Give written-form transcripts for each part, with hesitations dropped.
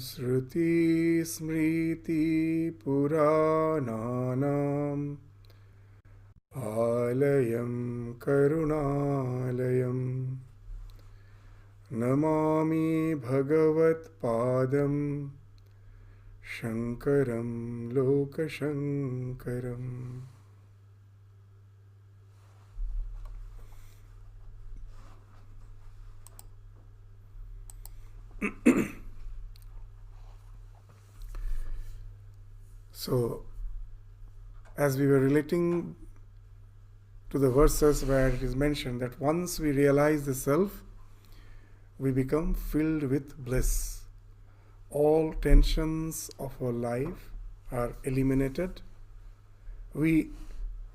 Shruti Smriti Purananam Alayam Karunalayam Namami Bhagavat Padam Shankaram Lokashankaram. So, as we were relating to the verses where it is mentioned that once we realize the self, we become filled with bliss. All tensions of our life are eliminated. We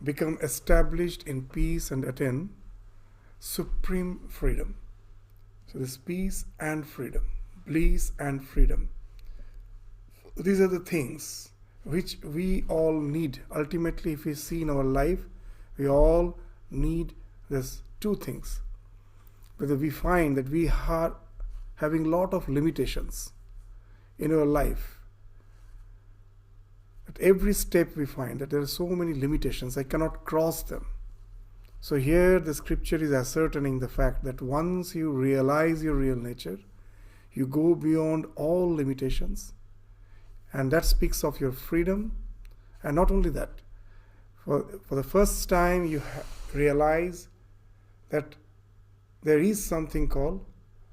become established in peace and attain supreme freedom. So this peace and freedom, bliss and freedom, these are the things which we all need. Ultimately, if we see in our life, we all need these two things. But we find that we are having a lot of limitations in our life. At every step we find that there are so many limitations, I cannot cross them. So here the scripture is ascertaining the fact that once you realize your real nature, you go beyond all limitations. And that speaks of your freedom. And not only that, for the first time you realize that there is something called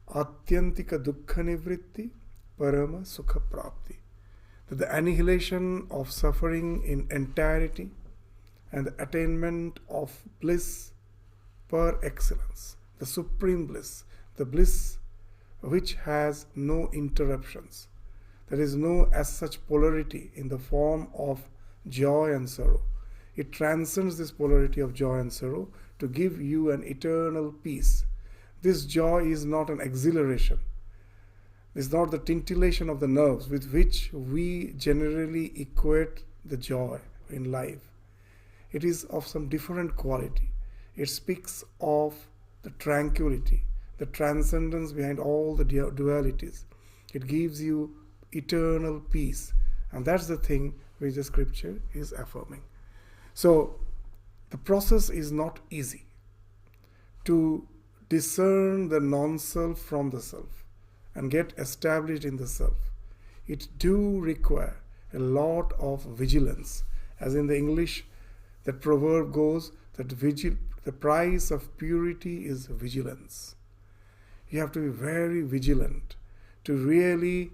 Atyantika Dukkha Nivritti Parama Sukha Prapti. That the annihilation of suffering in entirety and the attainment of bliss per excellence, the supreme bliss, the bliss which has no interruptions. There is no as such polarity in the form of joy and sorrow. It transcends this polarity of joy and sorrow to give you an eternal peace. This joy is not an exhilaration. It is not the titillation of the nerves with which we generally equate the joy in life. It is of some different quality. It speaks of the tranquility, the transcendence behind all the dualities. It gives you eternal peace, and that's the thing which the scripture is affirming. So the process is not easy to discern the non-self from the self and get established in the self. It do require a lot of vigilance. As in the English, that proverb goes that the price of purity is vigilance. You have to be very vigilant to really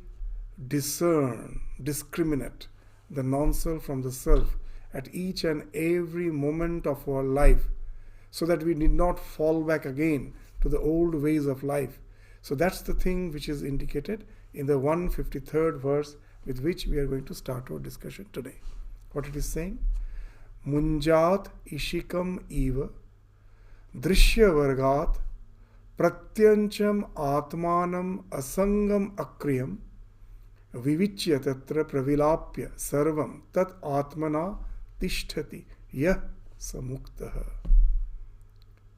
discriminate the non-self from the self at each and every moment of our life, so that we need not fall back again to the old ways of life. So that's the thing which is indicated in the 153rd verse with which we are going to start our discussion today. What it is saying? Munjat ishikam eva drishya vargat pratyancham atmanam asangam akriyam vivichya tatra pravilapya sarvam tat atmana tishtati yah samuktaha.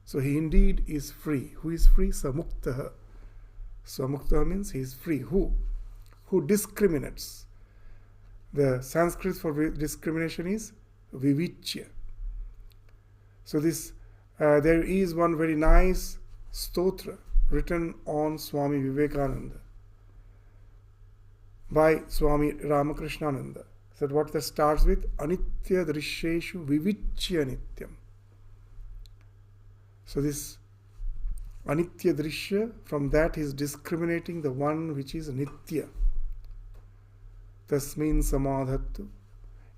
So he indeed is free. Who is free? Samuktaha. Samuktaha means he is free. Who? Who discriminates. The Sanskrit for discrimination is vivichya. So this there is one very nice stotra written on Swami Vivekachudamani by Swami Ramakrishnananda. So what that starts with, Anitya Drisheshu Vivichya Nityam. So this Anitya Drishya, from that he is discriminating the one which is Nitya. Tasmin Samadhattu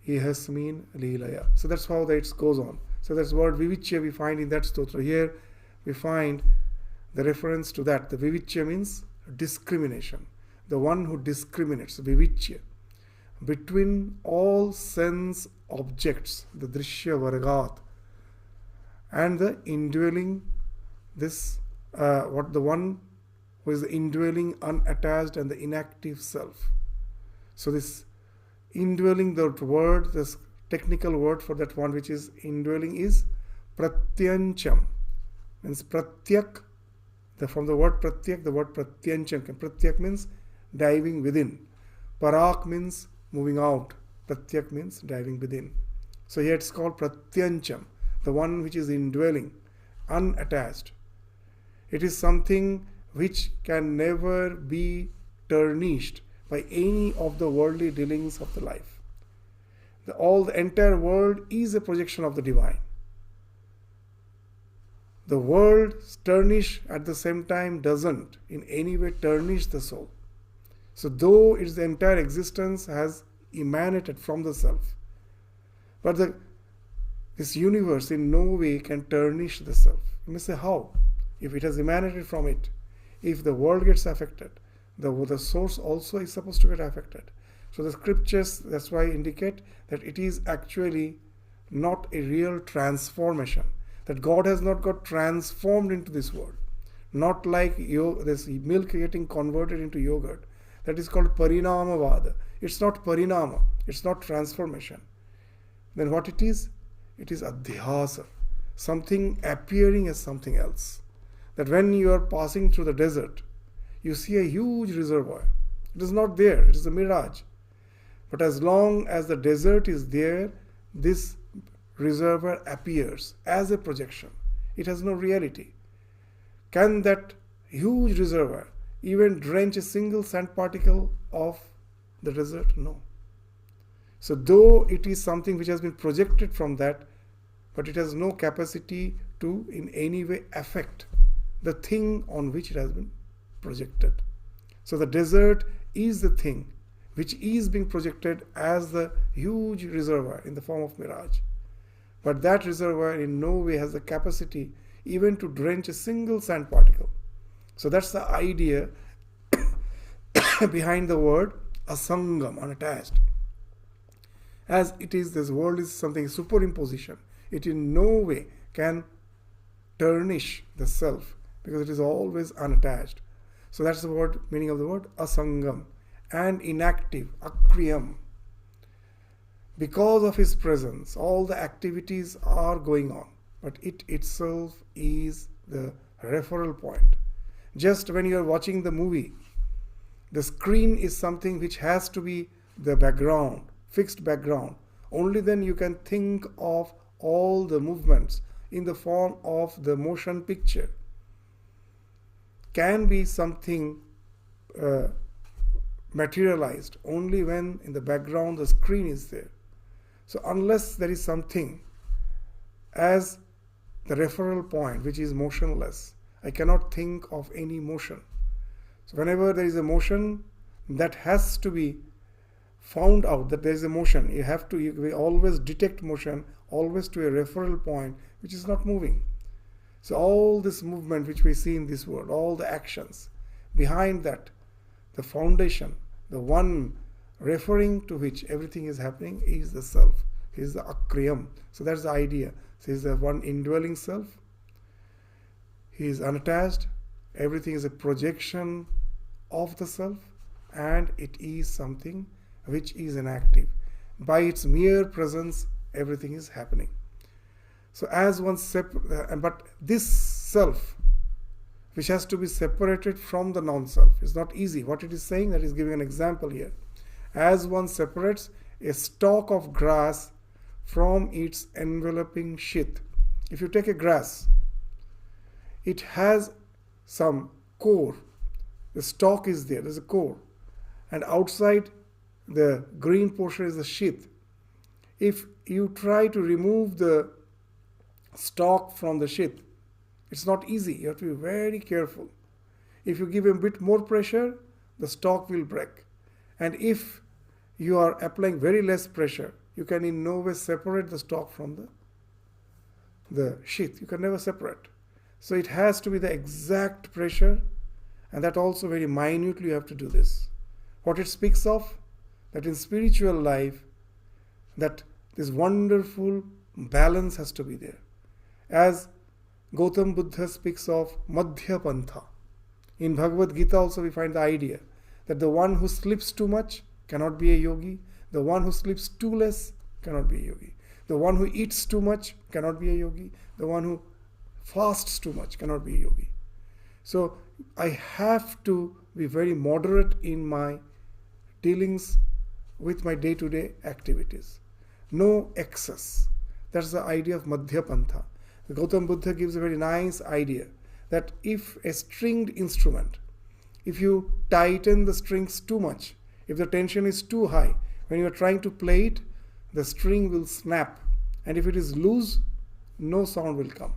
Ihasmin Leelaya. So that's how that goes on. So that's word Vivichya we find in that stotra. Here we find the reference to that. The Vivichya means discrimination. The one who discriminates, Vivichya, between all sense objects, the Drishya Vargat, and the indwelling, the one who is the indwelling, unattached and the inactive self. So this indwelling, the word, this technical word for that one which is indwelling is pratyancham, means pratyak. From the word pratyak, the word pratyancham. Pratyak means diving within. Parak means moving out. Pratyak means diving within. So here it's called Pratyancham, the one which is indwelling, unattached. It is something which can never be tarnished by any of the worldly dealings of the life. The entire world is a projection of the divine. The world tarnish at the same time doesn't in any way tarnish the soul. So though its entire existence has emanated from the self, but this universe in no way can tarnish the self. You may say, how? If it has emanated from it, if the world gets affected, the source also is supposed to get affected. So the scriptures, that's why indicate that it is actually not a real transformation. That God has not got transformed into this world. Not like this milk getting converted into yogurt. That is called parinamavada. It's not parinama. It's not transformation. Then what it is? It is adhyasa. Something appearing as something else. That when you are passing through the desert, you see a huge reservoir. It is not there. It is a mirage. But as long as the desert is there, this reservoir appears as a projection. It has no reality. Can that huge reservoir even drench a single sand particle of the desert? No. So though it is something which has been projected from that, but it has no capacity to in any way affect the thing on which it has been projected. So the desert is the thing which is being projected as the huge reservoir in the form of mirage. But that reservoir in no way has the capacity even to drench a single sand particle. So that's the idea behind the word asangam, unattached. As it is, this world is something superimposition. It in no way can tarnish the self because it is always unattached. So that's the word meaning of the word asangam. And inactive, akriyam. Because of his presence, all the activities are going on, but it itself is the referral point. Just when you are watching the movie, the screen is something which has to be the background, fixed background. Only then you can think of all the movements in the form of the motion picture. Can be something materialized only when in the background the screen is there. So unless there is something as the referral point which is motionless, I cannot think of any motion. So whenever there is a motion, that has to be found out that there is a motion. You always detect motion always to a referral point which is not moving. So all this movement which we see in this world, all the actions, behind that, the foundation, the one referring to which everything is happening is the self. He is the akriyam. So that's the idea. So he is the one indwelling self. He is unattached. Everything is a projection of the self, and it is something which is inactive. By its mere presence, everything is happening. So as one but this self, which has to be separated from the non-self, is not easy. What it is saying, that is giving an example here. As one separates a stalk of grass from its enveloping sheath. If you take a grass, it has some core. The stalk is there, there's a core. And outside the green portion is the sheath. If you try to remove the stalk from the sheath, it's not easy. You have to be very careful. If you give a bit more pressure, the stalk will break. And if you are applying very less pressure, you can in no way separate the stalk from the sheath. You can never separate. So it has to be the exact pressure, and that also very minutely you have to do this. What it speaks of, that in spiritual life, that this wonderful balance has to be there. As Gautam Buddha speaks of Madhya Pantha. In Bhagavad Gita also we find the idea that the one who sleeps too much cannot be a yogi. The one who sleeps too less cannot be a yogi. The one who eats too much cannot be a yogi. The one who fasts too much cannot be a yogi. So I have to be very moderate in my dealings with my day-to-day activities. No excess. That's the idea of Madhyapantha. Gautam Buddha gives a very nice idea that if a stringed instrument, if you tighten the strings too much, if the tension is too high, when you are trying to play it, the string will snap. And if it is loose, no sound will come.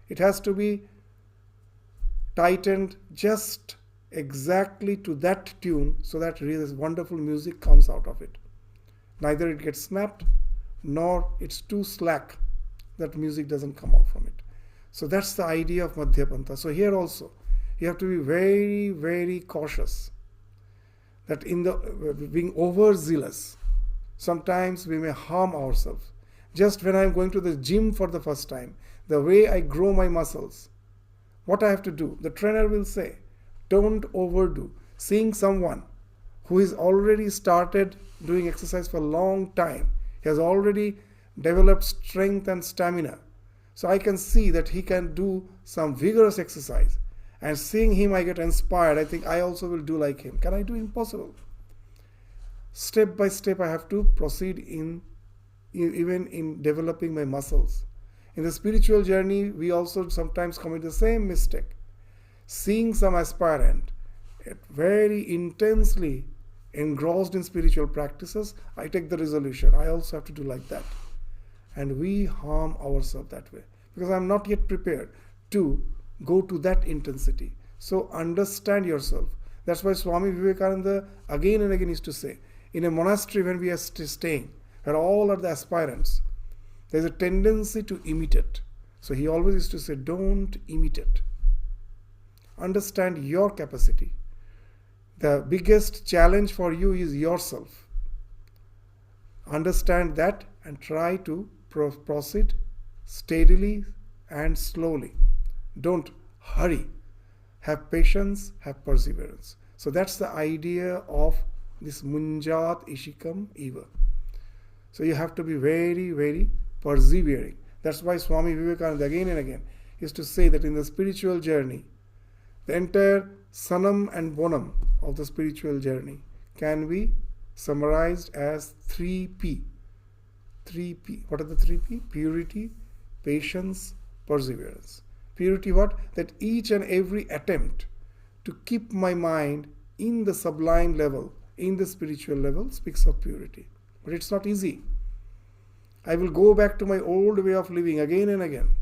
It has to be tightened just exactly to that tune so that this wonderful music comes out of it. Neither it gets snapped nor it's too slack that music doesn't come out from it. So that's the idea of Madhyapantha. So here also you have to be very, very cautious that in the being overzealous, sometimes we may harm ourselves. Just when I'm going to the gym for the first time, the way I grow my muscles, what I have to do, the trainer will say, don't overdo. Seeing someone who is already started doing exercise for a long time, he has already developed strength and stamina. So I can see that he can do some vigorous exercise. And seeing him, I get inspired. I think I also will do like him. Can I do? Impossible. Step by step, I have to proceed even in developing my muscles. In the spiritual journey, we also sometimes commit the same mistake. Seeing some aspirant very intensely engrossed in spiritual practices, I take the resolution, I also have to do like that. And we harm ourselves that way because I'm not yet prepared to go to that intensity. So understand yourself. That's why Swami Vivekananda again and again used to say, in a monastery when we are staying, where all are the aspirants, there's a tendency to imitate. So he always used to say, don't imitate. Understand your capacity. The biggest challenge for you is yourself. Understand that and try to proceed steadily and slowly. Don't hurry. Have patience, have perseverance. So that's the idea of this munjat ishikam eva. So you have to be very, very persevering. That's why Swami Vivekananda again and again used to say that in the spiritual journey, the entire sanam and bonum of the spiritual journey can be summarized as 3P. 3P. What are the 3P? Purity, patience, perseverance. Purity what? That each and every attempt to keep my mind in the sublime level, in the spiritual level, speaks of purity. But it's not easy. I will go back to my old way of living again and again.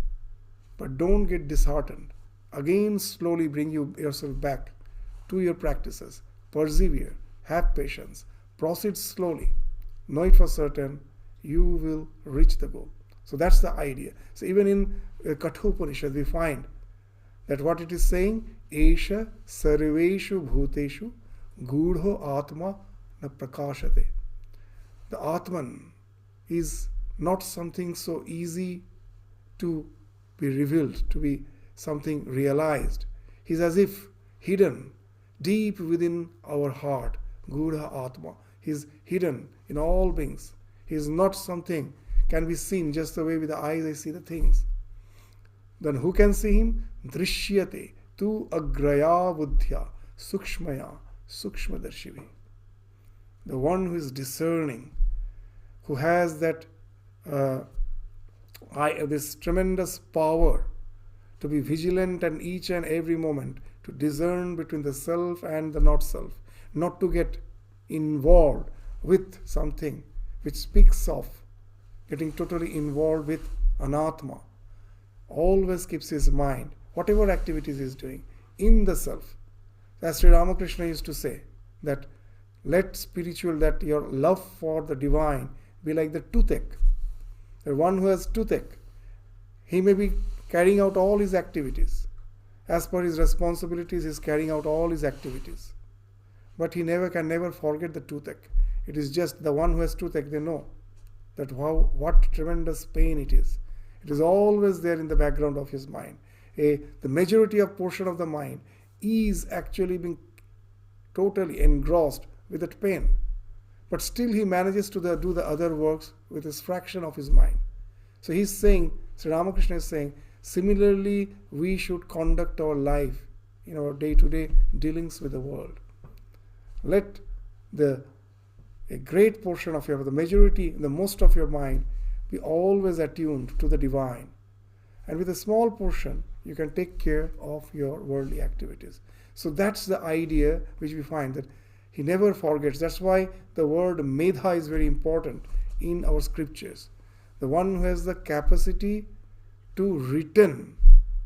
But don't get disheartened. Again, slowly bring yourself back to your practices. Persevere. Have patience. Proceed slowly. Know it for certain, you will reach the goal. So that's the idea. So even in Kathopanishad, we find that what it is saying, Esha sarveshu bhuteshu gudho atma na prakashate. The Atman is not something so easy to be revealed, to be something realized. He's as if hidden deep within our heart. Gudha Atma. He's hidden in all beings. He is not something can be seen just the way with the eyes I see the things. Then who can see him? Drishyate tu agraya buddhya sukshmaya sukshmadarshivi. The one who is discerning, who has that this tremendous power to be vigilant at each and every moment, to discern between the self and the not self, not to get involved with something which speaks of getting totally involved with anatma. Always keeps his mind, whatever activities he is doing, in the self. As Sri Ramakrishna used to say, that let that your love for the divine be like the toothache. The one who has toothache, he may be carrying out all his activities. As per his responsibilities, he is carrying out all his activities. But he can never forget the toothache. It is just the one who has toothache, they know that what tremendous pain it is. It is always there in the background of his mind. The majority of portion of the mind is actually being totally engrossed with that pain. But still he manages to do the other works with his fraction of his mind. So he's saying, Sri Ramakrishna is saying, similarly we should conduct our life in our day-to-day dealings with the world. Let the a great portion of the majority, the most of your mind, be always attuned to the divine. And with a small portion, you can take care of your worldly activities. So that's the idea which we find, that he never forgets. That's why the word medha is very important in our scriptures. The one who has the capacity to retain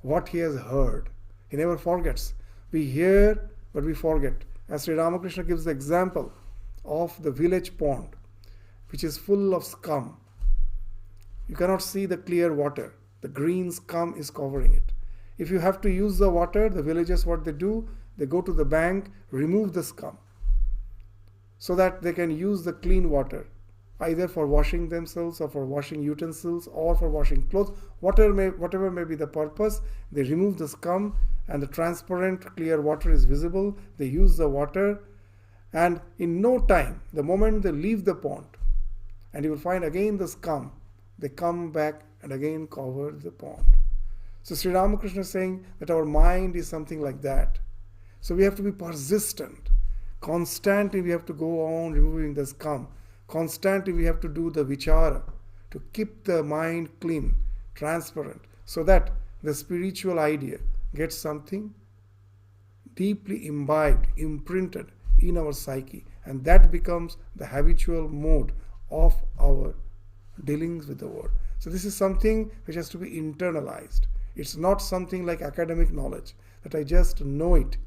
what he has heard. He never forgets. We hear, but we forget. As Sri Ramakrishna gives the example of the village pond, which is full of scum. You cannot see the clear water. The green scum is covering it. If you have to use the water, the villagers, what they do, they go to the bank, remove the scum, so that they can use the clean water, either for washing themselves or for washing utensils or for washing clothes. Whatever may be the purpose, they remove the scum and the transparent clear water is visible. They use the water, and in no time, the moment they leave the pond, and you will find again the scum, they come back and again cover the pond. So Sri Ramakrishna is saying that our mind is something like that. So we have to be persistent. Constantly we have to go on removing the scum. Constantly we have to do the vichara, to keep the mind clean, transparent, so that the spiritual idea gets something deeply imbibed, imprinted in our psyche, and that becomes the habitual mode of our dealings with the world. So this is something which has to be internalized. It's not something like academic knowledge, that I just know it.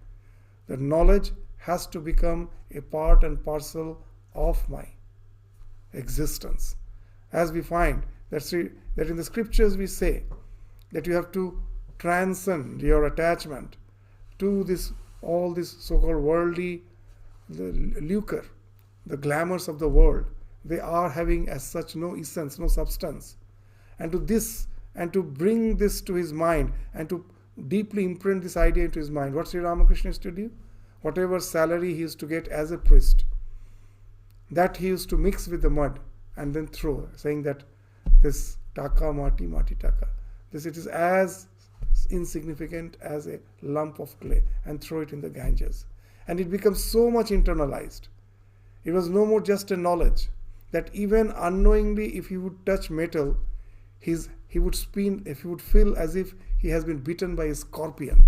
The knowledge has to become a part and parcel of my existence. As we find that in the scriptures we say that you have to transcend your attachment to all this so-called worldly lucre, the glamours of the world. They are having as such no essence, no substance. And to bring this to his mind and to deeply imprint this idea into his mind, what Sri Ramakrishna used to do? Whatever salary he used to get as a priest, that he used to mix with the mud and then throw, saying that this taka mati, mati taka, it is as insignificant as a lump of clay, and throw it in the Ganges. And it becomes so much internalized. It was no more just a knowledge, that even unknowingly, if he would touch metal, he would spin, if he would feel as if he has been bitten by a scorpion.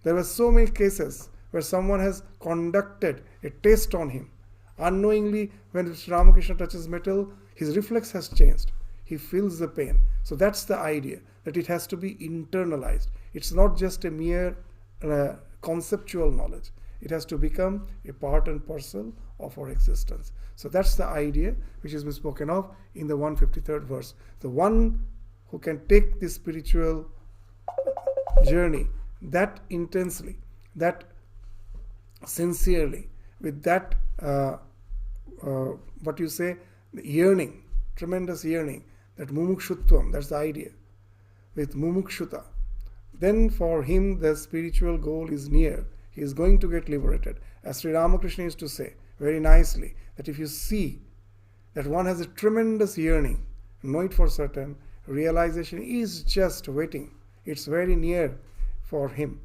There were so many cases where someone has conducted a test on him. Unknowingly, when Ramakrishna touches metal, his reflex has changed. He feels the pain. So that's the idea, that it has to be internalized. It's not just a mere conceptual knowledge. It has to become a part and parcel of our existence. So that's the idea which has been spoken of in the 153rd verse. The one who can take this spiritual journey that intensely, that sincerely, with that yearning, tremendous yearning, that mumukshutvam, that's the idea, with mumukshuta, then for him the spiritual goal is near. He is going to get liberated. As Sri Ramakrishna used to say very nicely, that if you see that one has a tremendous yearning, know it for certain, realization is just waiting. It's very near for him.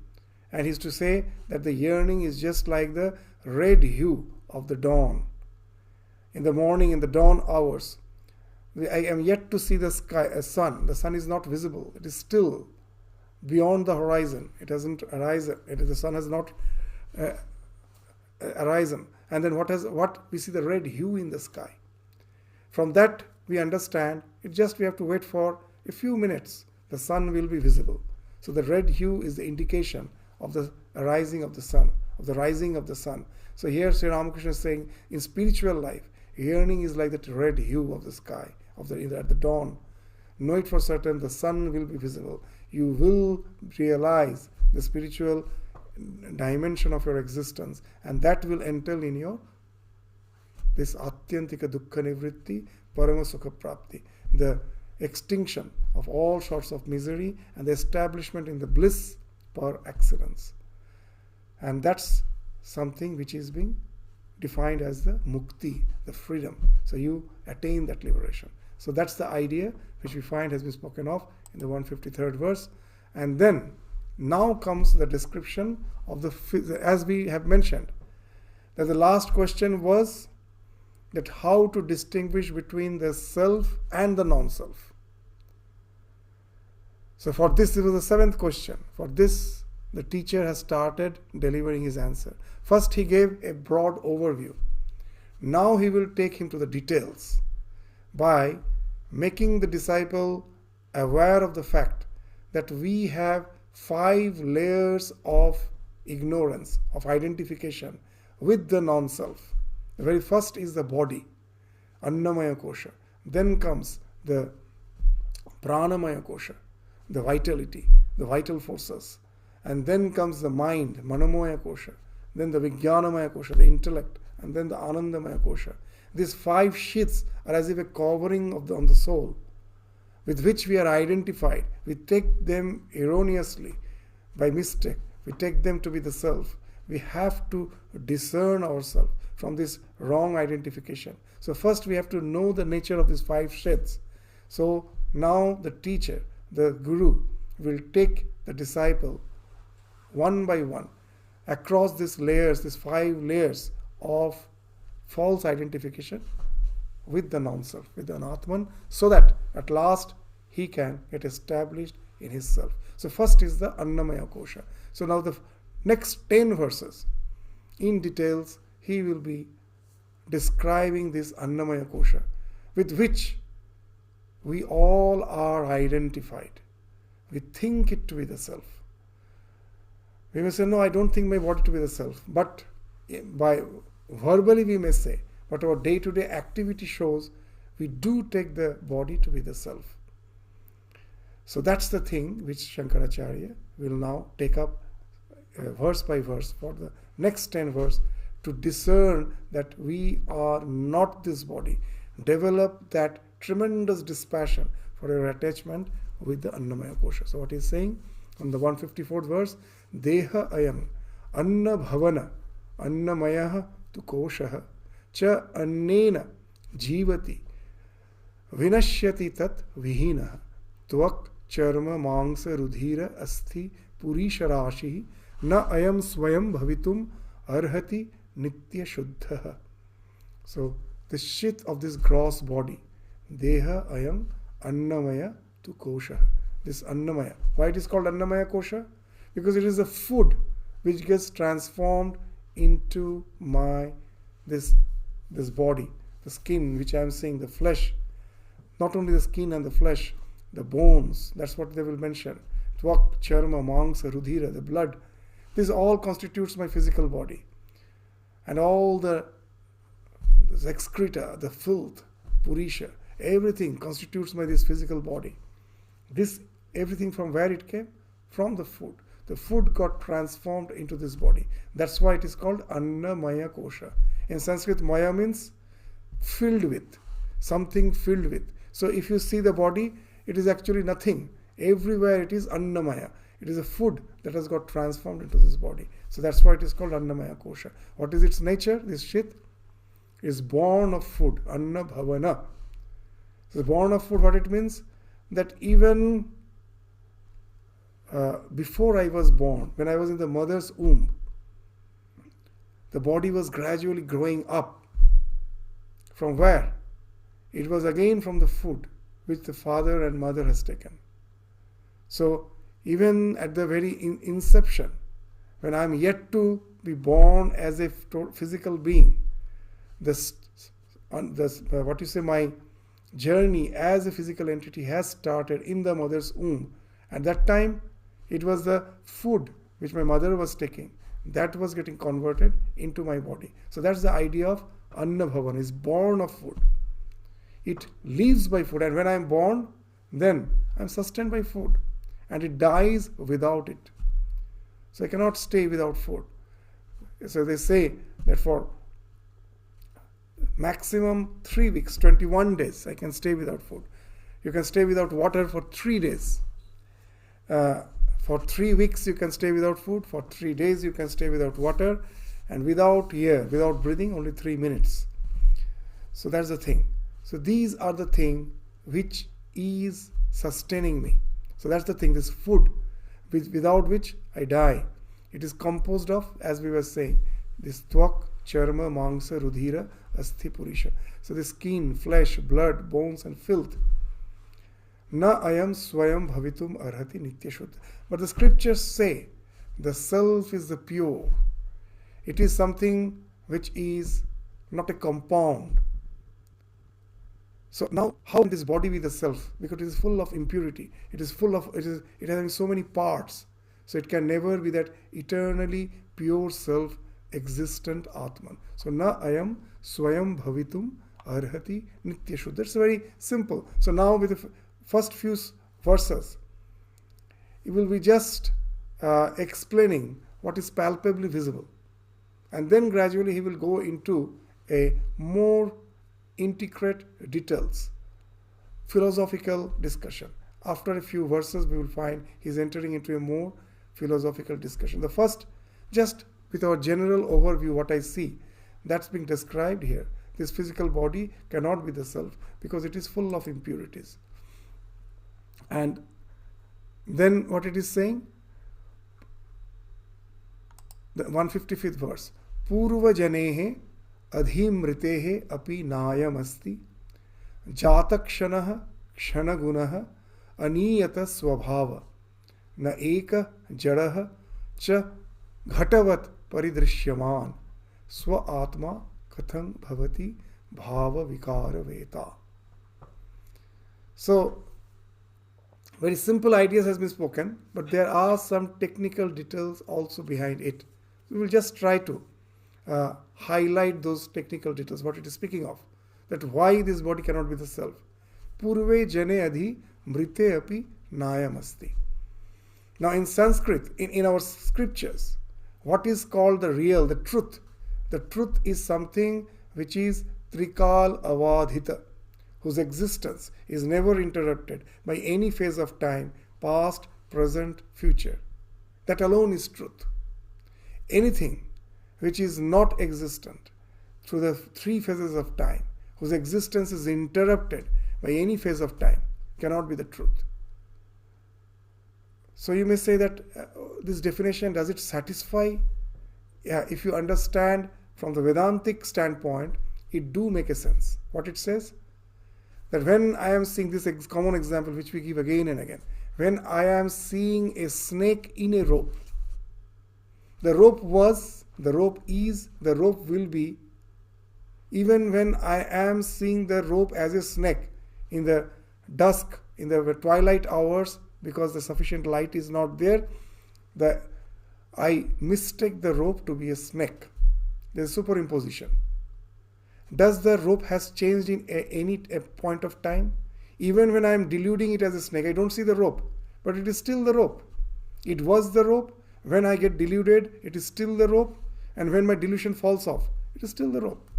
And he used to say that the yearning is just like the red hue of the dawn. In the morning, in the dawn hours, I am yet to see the sky, a sun. The sun is not visible. It is still beyond the horizon. It hasn't arisen. The sun has not arisen. And then what we see, the red hue in the sky. From that we understand, we have to wait for a few minutes. The sun will be visible. So the red hue is the indication of the arising of the sun, of the rising of the sun. So here Sri Ramakrishna is saying, in spiritual life, yearning is like that red hue of the sky, at the dawn. Know it for certain, the sun will be visible. You will realize the spiritual dimension of your existence, and that will entail in your this atyantika dukkha nivritti parama sukha prapti, the extinction of all sorts of misery and the establishment in the bliss per excellence. And that's something which is being defined as the mukti, the freedom. So you attain that liberation. So that's the idea which we find has been spoken of in the 153rd verse. And then now comes the description of as we have mentioned, that the last question was that how to distinguish between the self and the non-self. So for this was the seventh question. For this, the teacher has started delivering his answer. First, he gave a broad overview. Now he will take him to the details by making the disciple aware of the fact that we have 5 layers of ignorance, of identification with the non-self. The very first is the body, Annamaya Kosha. Then comes the Pranamaya Kosha, the vitality, the vital forces. And then comes the mind, Manomoya Kosha. Then the Vijnanamaya Kosha, the intellect. And then the Anandamaya Kosha. These 5 sheaths are as if a covering on the soul, with which we are identified. We take them erroneously, by mistake. We take them to be the self. We have to discern ourselves from this wrong identification. So first we have to know the nature of these 5 sheaths. So now the teacher, the guru, will take the disciple one by one across these layers, these 5 layers of false identification with the non-self, with the Anatman, so that at last he can get established in his self. So first is the Annamaya Kosha. So now the next 10 verses, in details, he will be describing this Annamaya Kosha, with which we all are identified. We think it to be the self. We may say, no, I don't think my body to be the self. But by verbally we may say, but our day-to-day activity shows we do take the body to be the self. So that's the thing which Shankaracharya will now take up verse by verse for the next 10 verse to discern that we are not this body. Develop that tremendous dispassion for your attachment with the Annamaya Kosha. So what he is saying on the 154th verse, Deha ayam Anna Bhavana Annamaya tu Kosha cha Annena Jivati Vinashyati tat Vihina Tvak Charma Mangsa Rudhira Asthi Purisha Rashi Na ayam Swayam Bhavitum Arhati Nitya Shuddha. So the sheath of this gross body, Deha ayam Annamaya tu Kosha. This Annamaya. Why it is called Annamaya Kosha? Because it is a food which gets transformed into this body, the skin which I am saying, the flesh. Not only the skin and the flesh, the bones, that's what they will mention. Tvak, charma, mangsa, rudhira, the blood. This all constitutes my physical body. And all the excreta, the filth, purisha, everything constitutes this physical body. This, everything from where it came? From the food. The food got transformed into this body. That's why it is called Annamaya Kosha. In Sanskrit, Maya means filled with, something filled with. So if you see the body, it is actually nothing. Everywhere it is Annamaya. It is a food that has got transformed into this body. So that's why it is called Annamaya Kosha. What is its nature? This sheath is born of food. Anna Bhavana. So born of food, what it means? That even before I was born, when I was in the mother's womb, the body was gradually growing up. From where? It was again from the food which the father and mother has taken. So even at the very inception, when I am yet to be born as a physical being, my journey as a physical entity has started in the mother's womb. At that time, it was the food which my mother was taking that was getting converted into my body. So that's the idea of Anna Bhavan, is born of food. It lives by food, and when I am born, then I am sustained by food, and it dies without it. So I cannot stay without food. So they say that for maximum 3 weeks, 21 days, I can stay without food. You can stay without water for 3 days. For 3 weeks you can stay without food. For 3 days you can stay without water. And without breathing, only 3 minutes. So that's the thing. So these are the thing which is sustaining me. So that's the thing, this food without which I die. It is composed of, as we were saying, this tvak, charma, mangsa, rudhira, asti purisha. So the skin, flesh, blood, bones and filth. Na ayam swayam bhavitum arhati nitya shuddha. But the scriptures say the self is the pure. It is something which is not a compound. So now, how can this body be the self? Because it is full of impurity. It is having so many parts. So it can never be that eternally pure self, existent Atman. So na ayam swayam bhavitum arhati nitya shuddha. That's very simple. So now with the first few verses, it will be just explaining what is palpably visible. And then gradually he will go into a more intricate details, philosophical discussion. After a few verses, we will find he's entering into a more philosophical discussion. The first, just with our general overview, what I see, that's being described here. This physical body cannot be the self because it is full of impurities. And then what it is saying? The 155th verse. Purva janehe adhimritehe api nayam asti jatakshanah kshanaguna aniyata swabhava na eka jadah cha ghatavat paridrishyaman swa atma katham bhavati bhava vikara veta. So very simple ideas has been spoken, but there are some technical details also behind it. We will just try to highlight those technical details, what it is speaking of, that why this body cannot be the self. Purve jane adhi mrite api nayam asti. Now in Sanskrit, in our scriptures, what is called the real, the truth is something which is trikal avadhita, whose existence is never interrupted by any phase of time, past, present, future. That alone is truth. Anything which is not existent through the three phases of time, whose existence is interrupted by any phase of time, cannot be the truth. So you may say that this definition, does it satisfy? Yeah, if you understand from the Vedantic standpoint, it do make a sense. What it says? That when I am seeing this common example which we give again and again, when I am seeing a snake in a rope, the rope was, the rope is, the rope will be, even when I am seeing the rope as a snake in the dusk, in the twilight hours, because the sufficient light is not there, I mistake the rope to be a snake. There is superimposition. Does the rope has changed in any point of time? Even when I am deluding it as a snake, I don't see the rope, but it is still the rope. It was the rope. When I get deluded, it is still the rope. And when my delusion falls off, it is still the rope.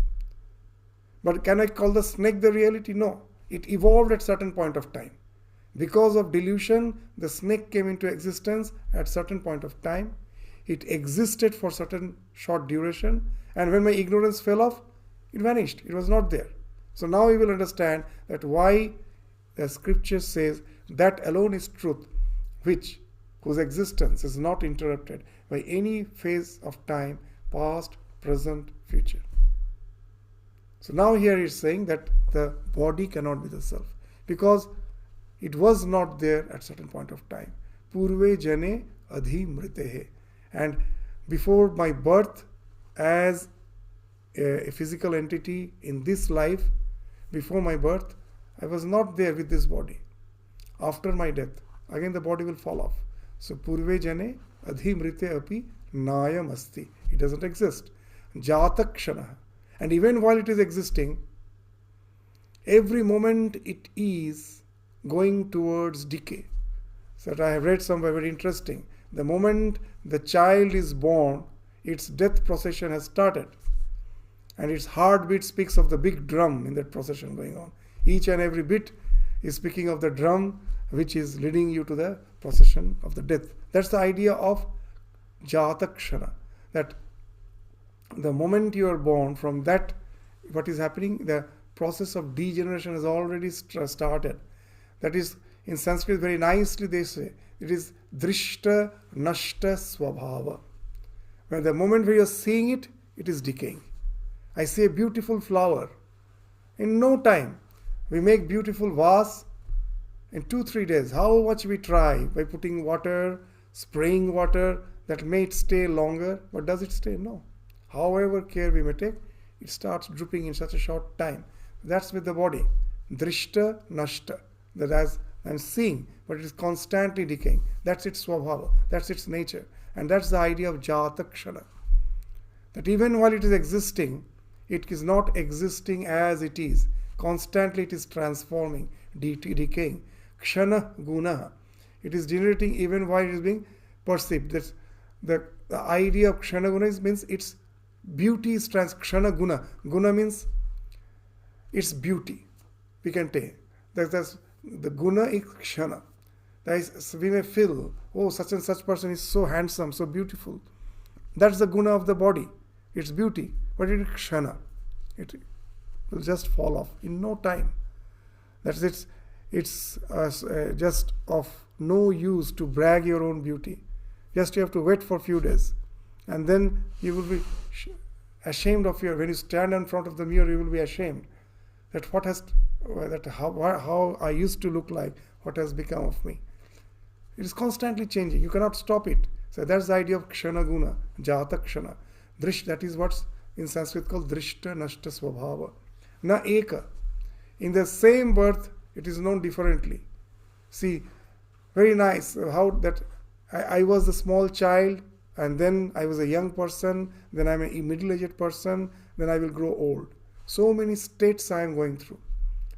But can I call the snake the reality? No. It evolved at certain point of time. Because of delusion, the snake came into existence at certain point of time. It existed for certain short duration. And when my ignorance fell off, it vanished. It was not there. So now we will understand that why the scripture says that alone is truth, whose existence is not interrupted by any phase of time, past, present, future. So now here he is saying that the body cannot be the self, because it was not there at certain point of time. Purve jane adhi mritehe. And before my birth as a physical entity in this life, before my birth, I was not there with this body. After my death, again the body will fall off. So purve jane adhi mrite api nayam asti. It doesn't exist. Jatakshana. And even while it is existing, every moment it is going towards decay. So I have read somewhere very interesting. The moment the child is born, its death procession has started. And its heartbeat speaks of the big drum in that procession going on. Each and every bit is speaking of the drum which is leading you to the procession of the death. That's the idea of Jatakshana. That the moment you are born, from that, what is happening? The process of degeneration has already started. That is, in Sanskrit, very nicely they say, it is drishta nashta swabhava. When the moment where you are seeing it, it is decaying. I see a beautiful flower. In no time, we make beautiful vase in 2-3 days. How much we try by putting water, spraying water, that may stay longer, but does it stay? No. However care we may take, it starts drooping in such a short time. That's with the body. Drishta nashta. That as I'm seeing, but it is constantly decaying. That's its swabhava. That's its nature. And that's the idea of jata kshana. That even while it is existing, it is not existing as it is. Constantly it is transforming, decaying. Kshana guna. It is generating even while it is being perceived. That's the idea of kshana guna means its beauty is kshana guna. Guna means its beauty. We can take. That's the guna is kshana. That is, we may feel, oh, such and such person is so handsome, so beautiful. That's the guna of the body. It's beauty. But it is kshana. It will just fall off in no time. That's it. It's just of no use to brag your own beauty. Just you have to wait for a few days. And then you will be ashamed of when you stand in front of the mirror, you will be ashamed that how I used to look like, what has become of me. It is constantly changing. You cannot stop it. So that's the idea of kshana guna, jata kshana. Drish, that is what's in Sanskrit called drishta nashta swabhava. Na eka. In the same birth, it is known differently. See, very nice how that I was a small child, and then I was a young person, then I'm a middle-aged person, then I will grow old. So many states I am going through.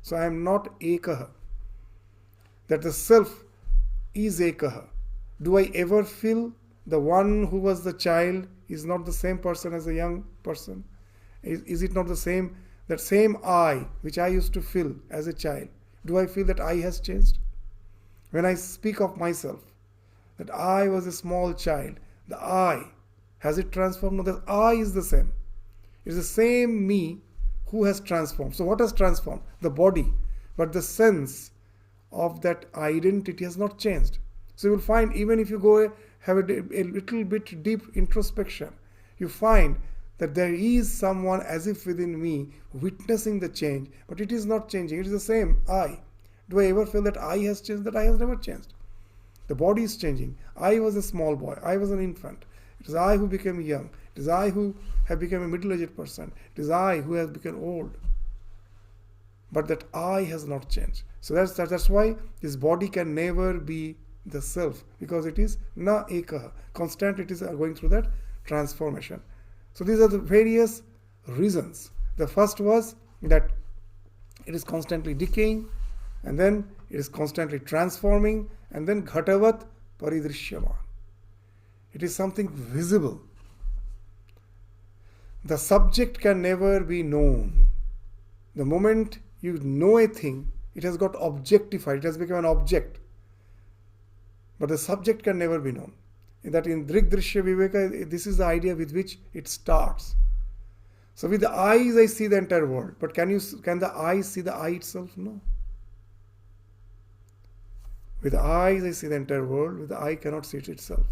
So I am not ekaha. That the self is ekaha. Do I ever feel the one who was the child is not the same person as a young person? Is it not the same, that same I which I used to feel as a child? Do I feel that I has changed? When I speak of myself, that I was a small child, the I, has it transformed? No, the I is the same. It's the same me who has transformed. So what has transformed? The body. But the sense of that identity has not changed. So you will find, even if you go have a little bit deep introspection, you find that there is someone as if within me witnessing the change, but it is not changing. It is the same I. Do I ever feel that I has changed? That I has never changed. The body is changing. I was a small boy. I was an infant. It is I who became young. It is I who have become a middle-aged person. It is I who has become old. But that I has not changed. So that's why this body can never be the self, because it is na ekaha. Constant, it is going through that transformation. So these are the various reasons. The first was that it is constantly decaying, and then it is constantly transforming, and then ghatavat paridrishyaman. It is something visible. The subject can never be known. The moment you know a thing, it has got objectified, it has become an object. But the subject can never be known. That in Drigdrishya Viveka, this is the idea with which it starts. So with the eyes I see the entire world. But can the eyes see the eye itself? No. With the eyes I see the entire world. With the eye cannot see it itself.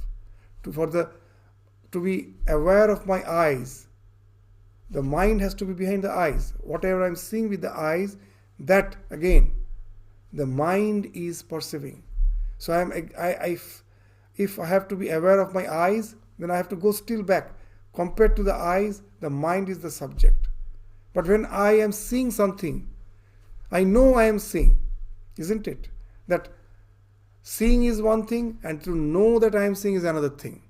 To be aware of my eyes, the mind has to be behind the eyes. Whatever I'm seeing with the eyes, that again, the mind is perceiving. So if I have to be aware of my eyes, then I have to go still back. Compared to the eyes, the mind is the subject. But when I am seeing something, I know I am seeing, isn't it? That seeing is one thing, and to know that I am seeing is another thing.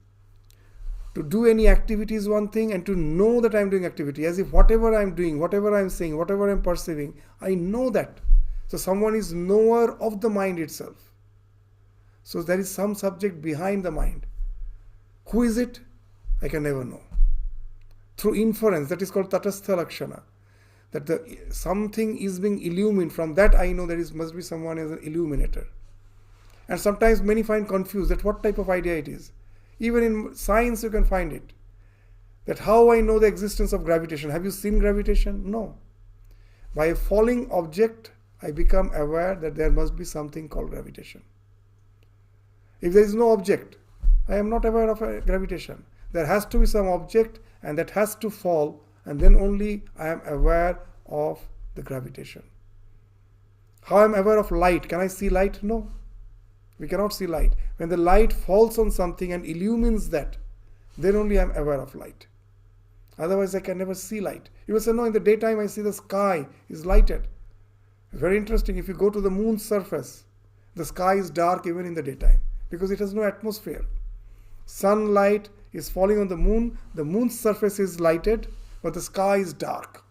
To do any activity is one thing, and to know that I am doing activity, as if whatever I am doing, whatever I am saying, whatever I am perceiving, I know that. So someone is knower of the mind itself. So there is some subject behind the mind. Who is it? I can never know. Through inference, that is called tatastha lakshana. That something is being illumined. From that I know there must be someone as an illuminator. And sometimes many find confused that what type of idea it is. Even in science you can find it. That how I know the existence of gravitation. Have you seen gravitation? No. By a falling object, I become aware that there must be something called gravitation. If there is no object, I am not aware of gravitation. There has to be some object, and that has to fall, and then only I am aware of the gravitation. How I am aware of light? Can I see light? No. We cannot see light. When the light falls on something and illumines that, then only I am aware of light. Otherwise I can never see light. You will say, no, in the daytime I see the sky is lighted. It's very interesting. If you go to the moon's surface, the sky is dark even in the daytime because it has no atmosphere. Sunlight is falling on the moon's surface is lighted, but the sky is dark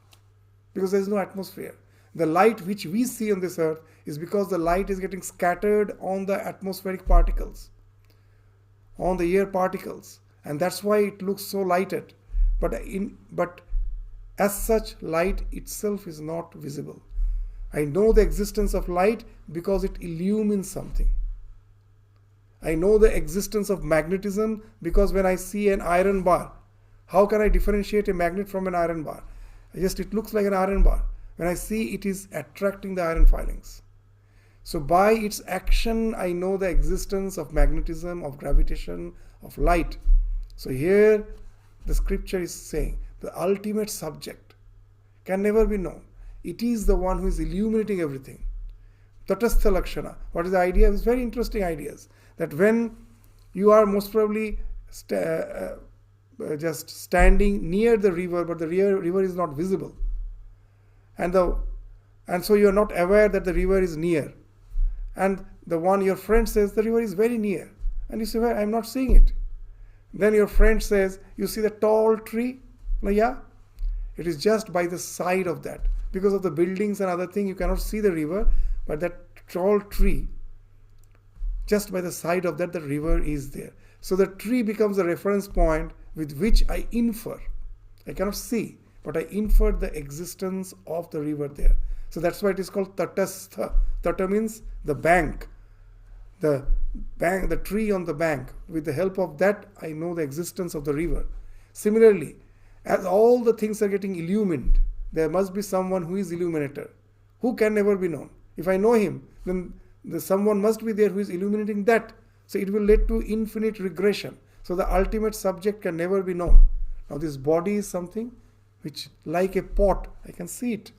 because there is no atmosphere. The light which we see on this earth is because the light is getting scattered on the atmospheric particles, on the air particles, and that's why it looks so lighted. But as such, light itself is not visible. I know the existence of light because it illumines something. I know the existence of magnetism because when I see an iron bar, how can I differentiate a magnet from an iron bar? It looks like an iron bar. When I see it is attracting the iron filings. So by its action, I know the existence of magnetism, of gravitation, of light. So here the scripture is saying the ultimate subject can never be known. It is the one who is illuminating everything. Tatastha Lakshana. What is the idea? It's very interesting ideas. That when you are most probably just standing near the river, but the river is not visible. And so you are not aware that the river is near. And your friend says the river is very near. And you say, well, I am not seeing it. Then your friend says, you see the tall tree? No, yeah. It is just by the side of that. Because of the buildings and other things, you cannot see the river. But that tall tree, just by the side of that, the river is there. So the tree becomes a reference point with which I infer. I cannot see, but I infer the existence of the river there. So that's why it is called Tatastha. Tata means the bank. The tree on the bank. With the help of that, I know the existence of the river. Similarly, as all the things are getting illumined, there must be someone who is illuminator, who can never be known. If I know him, then someone must be there who is illuminating that. So it will lead to infinite regression. So the ultimate subject can never be known. Now this body is something which, like a pot, I can see it.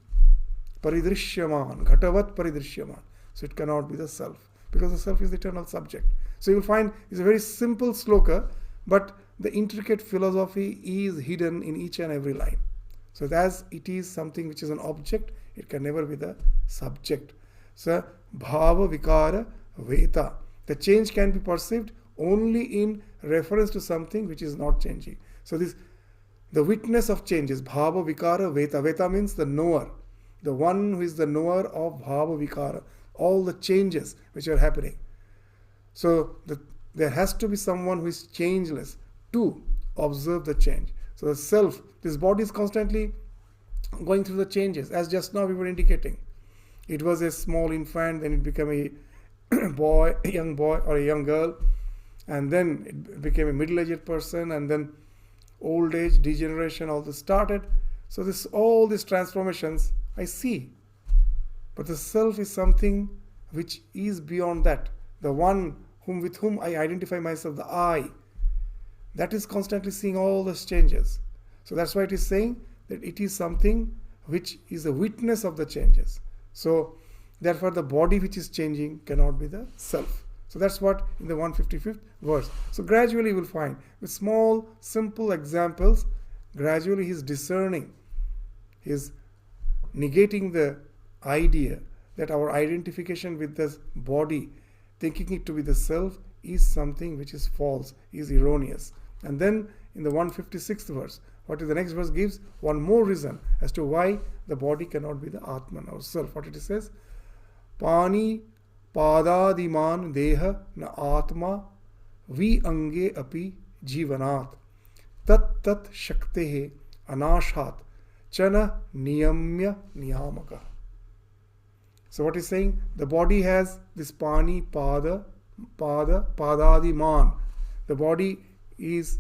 Paridrishyaman, ghatavat paridrishyaman. So it cannot be the self, because the self is the eternal subject. So you will find it's a very simple sloka, but the intricate philosophy is hidden in each and every line. So as it is something which is an object, it can never be the subject. So bhava vikara veta. The change can be perceived only in reference to something which is not changing. So the witness of changes, bhava vikara veta. Veta means the knower. The one who is the knower of bhava vikara. All the changes which are happening. So there has to be someone who is changeless to observe the change. So the self, this body is constantly going through the changes. As just now we were indicating. It was a small infant, then it became a young boy or a young girl, and then it became a middle-aged person, and then old age, degeneration, all this started. So all these transformations I see. But the self is something which is beyond that. The one with whom I identify myself, the I, that is constantly seeing all those changes. So that's why it is saying that it is something which is a witness of the changes. So therefore the body which is changing cannot be the self. So that's what in the 155th verse. So gradually you will find with small simple examples, gradually he is discerning, he is negating the idea that our identification with this body, thinking it to be the self, is something which is false, is erroneous. And then in the 156th verse, what is the next verse gives one more reason as to why the body cannot be the Atman or self. What it says, Pani padadiman deha na atma vi ange api jivanat tat tat shaktehe anashat chana niyamya niyamaka. So what is saying? The body has this pani padadiman. The body is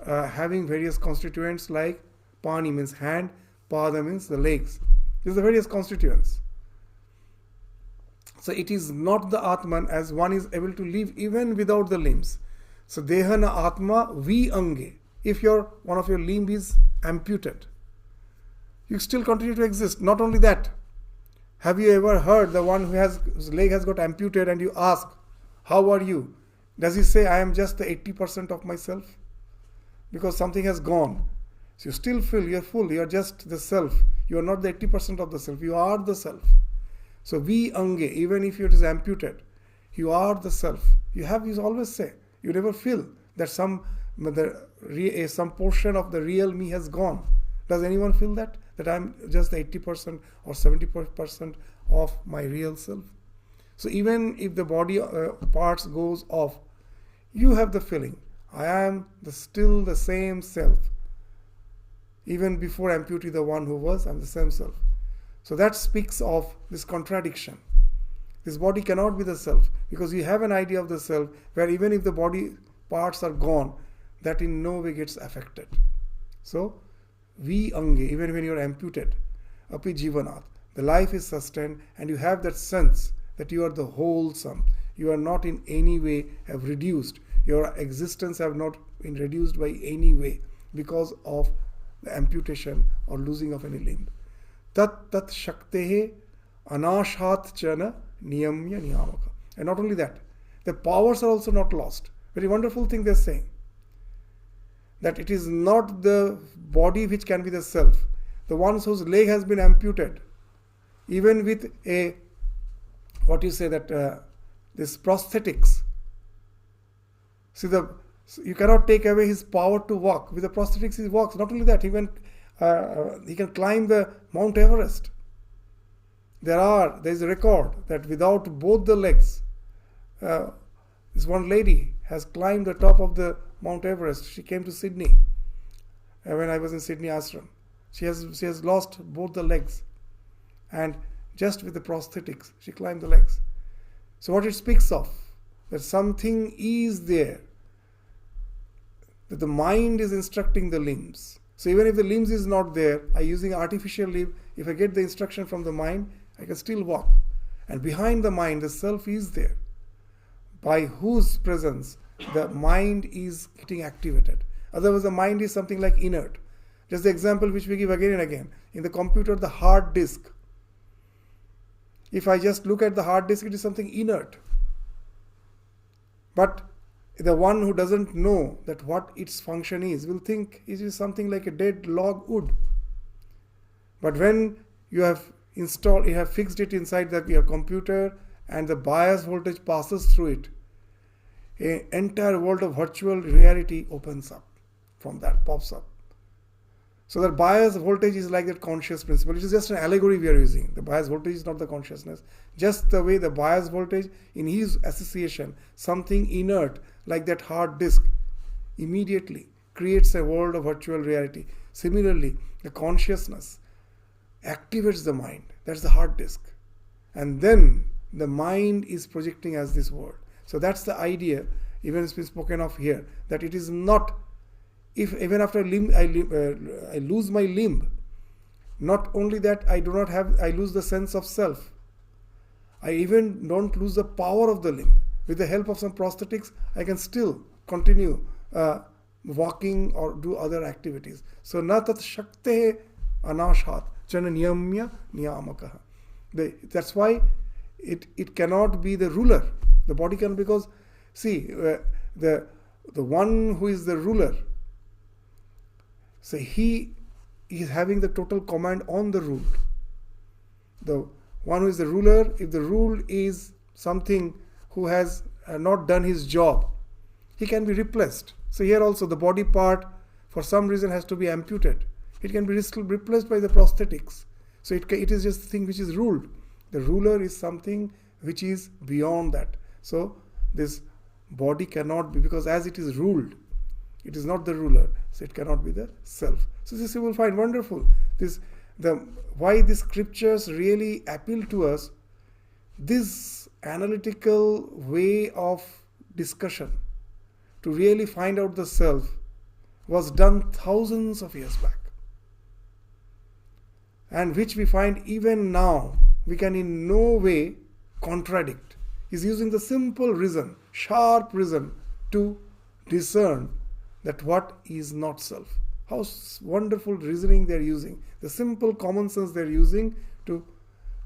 having various constituents like pani means hand, pada means the legs. These are the various constituents. So it is not the Atman as one is able to live even without the limbs. So deha na atma vi ange. If one of your limb is amputated, you still continue to exist. Not only that, have you ever heard the one whose leg has got amputated and you ask, how are you? Does he say, I am just the 80% of myself? Because something has gone. So you still feel you're full, you're just the self. You are not the 80% of the self, you are the self. So vi ange, even if it is amputated, you are the self. You always say, you never feel that some portion of the real me has gone. Does anyone feel that? That I'm just the 80% or 70% of my real self? So even if the body parts goes off, you have the feeling, I am still the same self. Even before amputee, the one who was, I'm the same self. So that speaks of this contradiction. This body cannot be the self, because you have an idea of the self where even if the body parts are gone, that in no way gets affected. So, vi ange, even when you are amputated, api jivanat, the life is sustained, and you have that sense that you are the wholesome. You are not in any way have reduced. Your existence have not been reduced by any way because of the amputation or losing of any limb. Tat shaktehe anashat chana niyamya niyamaka. And not only that, the powers are also not lost. Very wonderful thing they're saying. That it is not the body which can be the self. The ones whose leg has been amputated, even with this prosthetics. See, you cannot take away his power to walk. With the prosthetics he walks. Not only that, he can climb the Mount Everest. There is a record that without both the legs, this one lady has climbed the top of the Mount Everest. She came to Sydney when I was in Sydney Ashram. She has lost both the legs, and just with the prosthetics she climbed the legs. So what it speaks of, that something is there, that the mind is instructing the limbs. So even if the limbs is not there, I using artificial limb, if I get the instruction from the mind, I can still walk. And behind the mind, the self is there, by whose presence the mind is getting activated. Otherwise the mind is something like inert. Just the example which we give again and again. In the computer, the hard disk. If I just look at the hard disk, it is something inert. But the one who doesn't know that what its function is will think it is something like a dead log wood. But when you have fixed it inside your computer and the bias voltage passes through it, an entire world of virtual reality opens up from that, pops up. So that bias voltage is like that conscious principle. It is just an allegory we are using. The bias voltage is not the consciousness. Just the way the bias voltage, in his association, something inert like that hard disk, immediately creates a world of virtual reality. Similarly, the consciousness activates the mind. That's the hard disk. And then the mind is projecting as this world. So that's the idea, even it's been spoken of here, that it is not, if even after I lose my limb, not only that I lose the sense of self, I even don't lose the power of the limb. With the help of some prosthetics, I can still continue walking or do other activities. So na tat shaktehe anashat chana niyamya niyamakaha. That's why it cannot be the ruler. The body can, because see, the one who is the ruler, so he is having the total command on the ruled. The one who is the ruler, if the rule is something who has not done his job, he can be replaced. So here also the body part for some reason has to be amputated. It can be replaced by the prosthetics. So it is just a thing which is ruled. The ruler is something which is beyond that. So this body cannot be, because as it is ruled, it is not the ruler, so it cannot be the self. So this you will find wonderful. Why these scriptures really appeal to us, this analytical way of discussion to really find out the self was done thousands of years back, and which we find even now we can in no way contradict. He's using the simple reason, sharp reason, to discern that what is not self. How wonderful reasoning they are using. The simple common sense they are using to,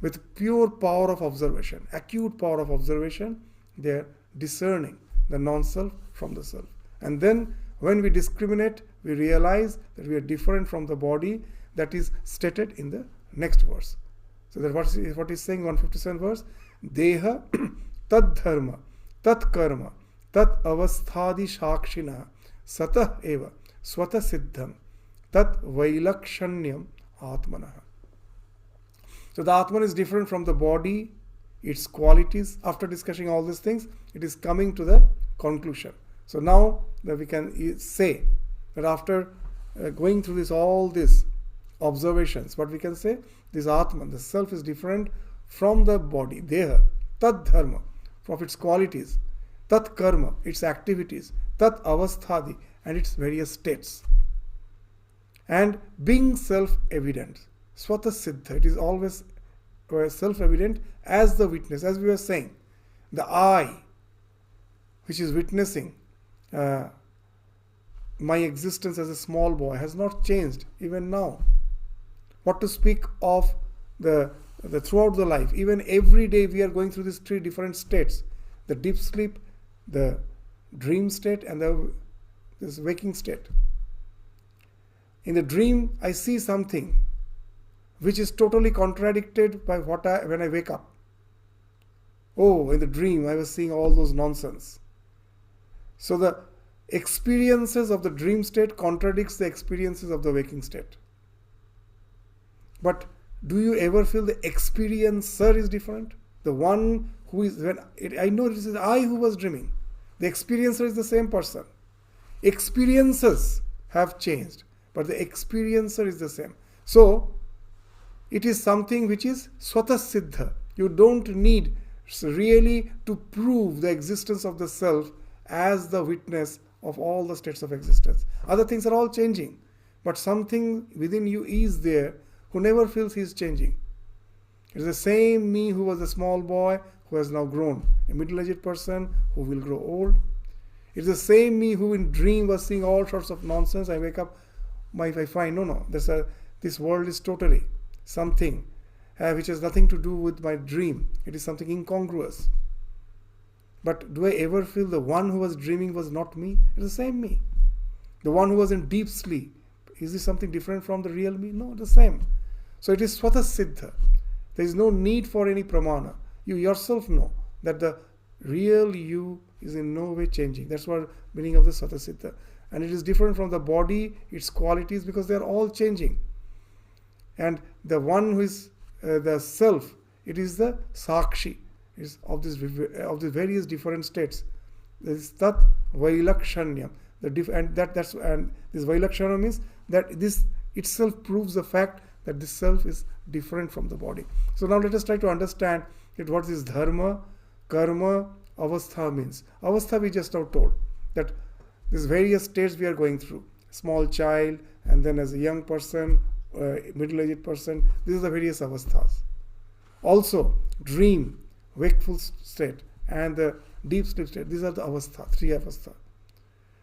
with pure power of observation, acute power of observation, they are discerning the non-self from the self. And then when we discriminate, we realize that we are different from the body. That is stated in the next verse. So that what is saying, 157th verse, Deha tad dharma, tat karma, tat avasthadi shakshina, satah eva, swata siddham, tat vailakshanyam atmanah. So the Atman is different from the body, its qualities. After discussing all these things, it is coming to the conclusion. So now that we can say that after going through all these observations, what we can say, this Atman, the self, is different from the body, Deha, Tat Dharma, from its qualities, Tat Karma, its activities, Tat Avasthadi, and its various states. And being self-evident, Swata Siddha, it is always self-evident as the witness, as we were saying, the I, which is witnessing my existence as a small boy, has not changed even now. What to speak of the throughout the life. Even every day we are going through these three different states: the deep sleep, the dream state, and this waking state. In the dream, I see something which is totally contradicted by when I wake up. Oh, in the dream I was seeing all those nonsense. So the experiences of the dream state contradicts the experiences of the waking state. But do you ever feel the experiencer is different? The one who is, I know it is I who was dreaming. The experiencer is the same person. Experiences have changed, but the experiencer is the same. So it is something which is swata siddha. You don't need really to prove the existence of the self as the witness of all the states of existence. Other things are all changing, but something within you is there who never feels he is changing. It is the same me who was a small boy who has now grown, a middle-aged person who will grow old. It is the same me who in dream was seeing all sorts of nonsense. I wake up, I find, this world is totally something which has nothing to do with my dream. It is something incongruous. But do I ever feel the one who was dreaming was not me? It is the same me. The one who was in deep sleep, is this something different from the real me? No, the same. So it is swata siddha. There is no need for any pramana. You yourself know that the real you is in no way changing. That's what meaning of the swata siddha. And it is different from the body, its qualities, because they are all changing. And the one who is the self, it is the sakshi, is of the various different states. There is tat vailakshanyam. And this vailakshana means that this itself proves the fact that this self is different from the body. So now let us try to understand that what this dharma, karma, avastha means. Avastha we just now told that these various states we are going through. Small child, and then as a young person, middle-aged person. These are the various avasthas. Also, dream, wakeful state, and the deep sleep state. These are the avastha, three avastha.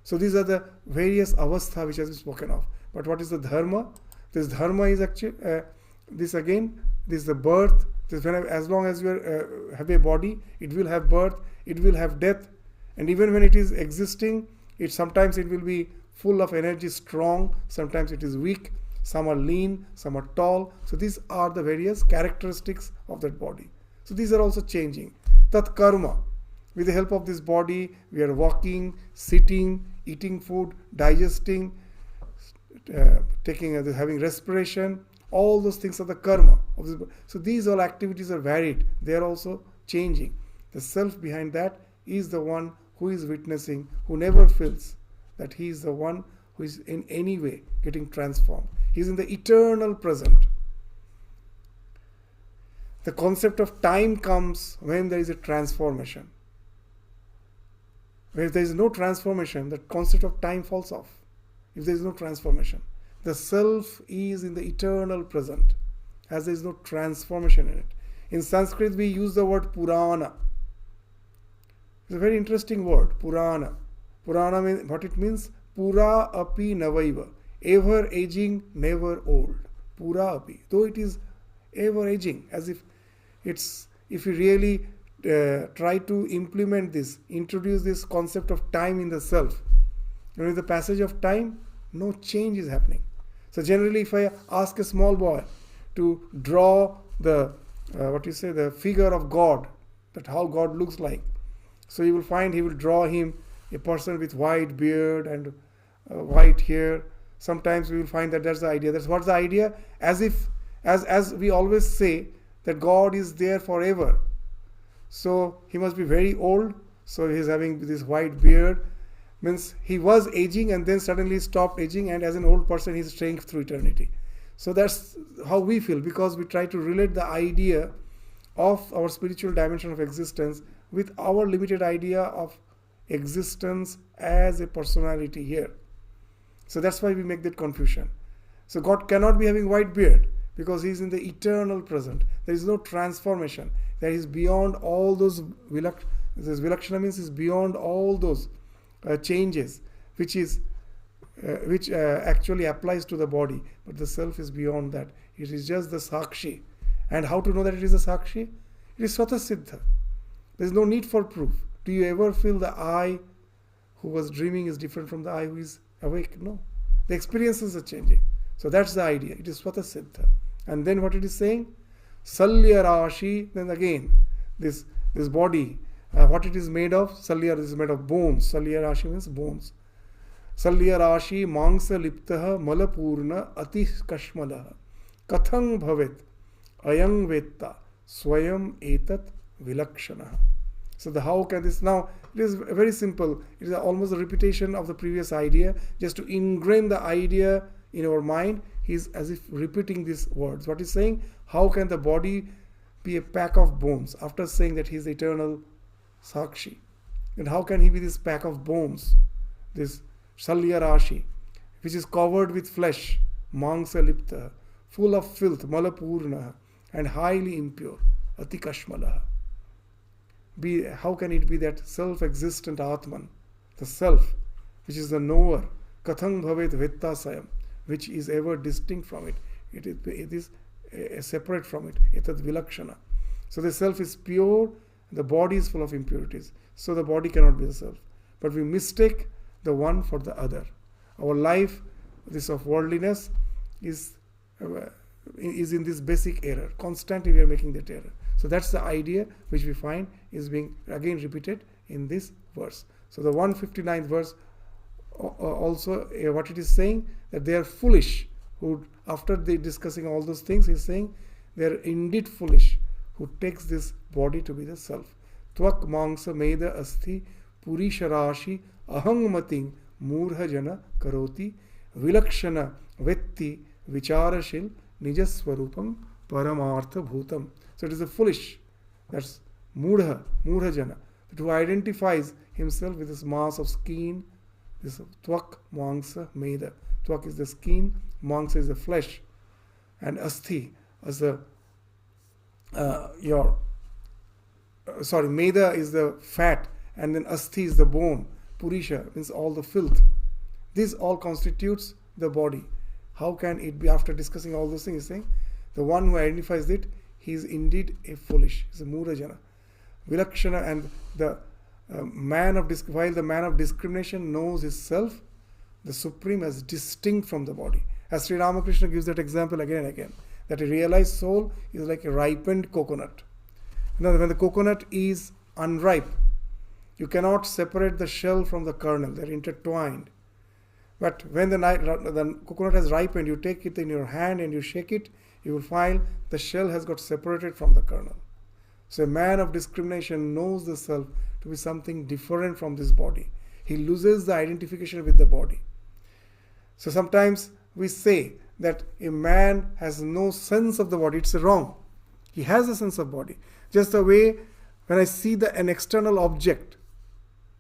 So these are the various avastha which has been spoken of. But what is the dharma? This dharma is actually, this is the birth. As long as you have a body, it will have birth, it will have death. And even when it is existing, sometimes it will be full of energy, strong, sometimes it is weak, some are lean, some are tall. So these are the various characteristics of that body. So these are also changing. Tat karma. With the help of this body, we are walking, sitting, eating food, digesting, having respiration. All those things are the karma of this body. So these all activities are varied. They are also changing. The self behind that is the one who is witnessing, who never feels that he is the one who is in any way getting transformed. He is in the eternal present. The concept of time comes when there is a transformation. If there is no transformation, the concept of time falls off. If there is no transformation, the self is in the eternal present, as there is no transformation in it. In Sanskrit, we use the word Purana. It's a very interesting word, Purana. Purana means, what it means? Pura api navaiva. ever aging, never old. Pura api. Though it is ever aging, as if if you really try to implement this, introduce this concept of time in the self, with the passage of time, no change is happening. So generally, if I ask a small boy to draw the the figure of God, that how God looks like, so you will find he will draw him a person with white beard and white hair. Sometimes we will find that that's the idea. That's what's the idea? As we always say that God is there forever. So he must be very old. So he is having this white beard. Means he was aging and then suddenly stopped aging, and as an old person he is staying through eternity. So that's how we feel, because we try to relate the idea of our spiritual dimension of existence with our limited idea of existence as a personality here. So that's why we make that confusion. So God cannot be having white beard because he is in the eternal present. There is no transformation. That is beyond all those vilakshana means is beyond all those changes, which actually applies to the body, but the self is beyond that. It is just the sakshi. And how to know that it is a sakshi? It is swata siddha. There is no need for proof. Do you ever feel the I who was dreaming is different from the I who is awake? No. The experiences are changing. So that's the idea. It is swata siddha. And then what it is saying? Salya rashi. Then again, this body, what it is made of? Salya is made of bones. Salya rashi means bones. Salya rashi mangsa liptaha malapurna ati kashmalaha kathang bhavet ayang vetta swayam etat vilakshana. So the how can this now? It is very simple. It is almost a repetition of the previous idea, just to ingrain the idea in our mind. He is as if repeating these words. What he's saying? How can the body be a pack of bones? After saying that he is eternal Sakshi, and how can he be this pack of bones, this Salya Rashi, which is covered with flesh, Mangsa Lipta, full of filth, Malapurna, and highly impure, Atikashmalaha. How can it be that self-existent Atman, the self, which is the knower, Kathang Bhavet Vettasayam, which is ever distinct from it. It is separate from it. Etat Vilakshana. So the self is pure, the body is full of impurities. So the body cannot be the self. But we mistake the one for the other. Our life, this of worldliness, is in this basic error. Constantly we are making that error. So that's the idea which we find is being again repeated in this verse. So the 159th verse also what it is saying, that they are foolish who, after they discussing all those things, he is saying they are indeed foolish who takes this body to be the self. Tvak mangsa meda asti purisha rashi ahang mating murha jana karoti vilakshana vetti vicharashil nijaswarupam paramartha bhutam. So it is the foolish, that's murha jana, that who identifies himself with this mass of skin, this tvak mangsa meda. Tvak is the skin, mangsa is the flesh, and asti as the meda is the fat, and then asti is the bone. Purisha means all the filth. This all constitutes the body. How can it be, after discussing all those things, saying the one who identifies it, he is indeed a foolish. He is a murajana. Vilakshana, and the while the man of discrimination knows his self, the Supreme, as distinct from the body. As Sri Ramakrishna gives that example again and again, that a realized soul is like a ripened coconut. Now, when the coconut is unripe, you cannot separate the shell from the kernel. They are intertwined. But when the coconut has ripened, you take it in your hand and you shake it, you will find the shell has got separated from the kernel. So a man of discrimination knows the self to be something different from this body. He loses the identification with the body. So sometimes we say that a man has no sense of the body. It's wrong. He has a sense of body. Just the way when I see an external object,